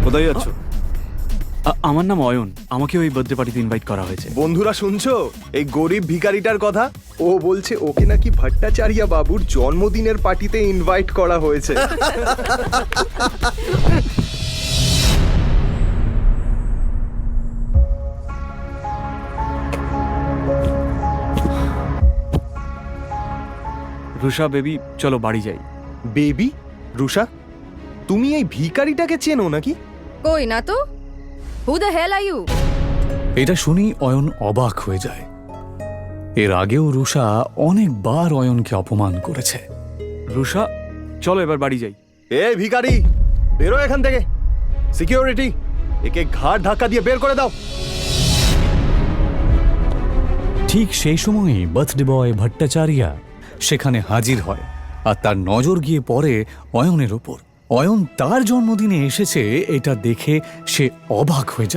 কোথায় যাচ্ছ? আমার নাম অয়ন, আমাকে ওই বার্থডে পার্টিতে ইনভাইট করা হয়েছে। বন্ধুরা শুনছো এই গরিব ভিখারিটার কথা? ও বলছে ওকে নাকি ভট্টাচার্য বাবুর জন্মদিনের পার্টিতে ইনভাইট করা হয়েছে। রুষা বেবি, চলো বাড়ি যাই। বেবি? রুষা, তুমি এই ভিখারিটাকে চেনো নাকি? কই না তো। Who the hell are you? এটা শুনি অয়ন অবাক হয়ে যায়। এর আগেও রুষা অনেকবার অয়নকে অপমান করেছে। রুষা, চলো এবার বাড়ি যাই। এই ভিখারি, বেরো এখান থেকে। সিকিউরিটি, একে ঘাড় ধাক্কা দিয়ে বের করে দাও। ঠিক সেই সময়ই বার্থডে বয় ভট্টাচার্য সেখানে হাজির হয়, আর তার নজর গিয়ে পড়ে অয়নের ওপর। অয়ন তার জন্মদিনে এসেছে এটা দেখে সে অবাক হয়ে যায়।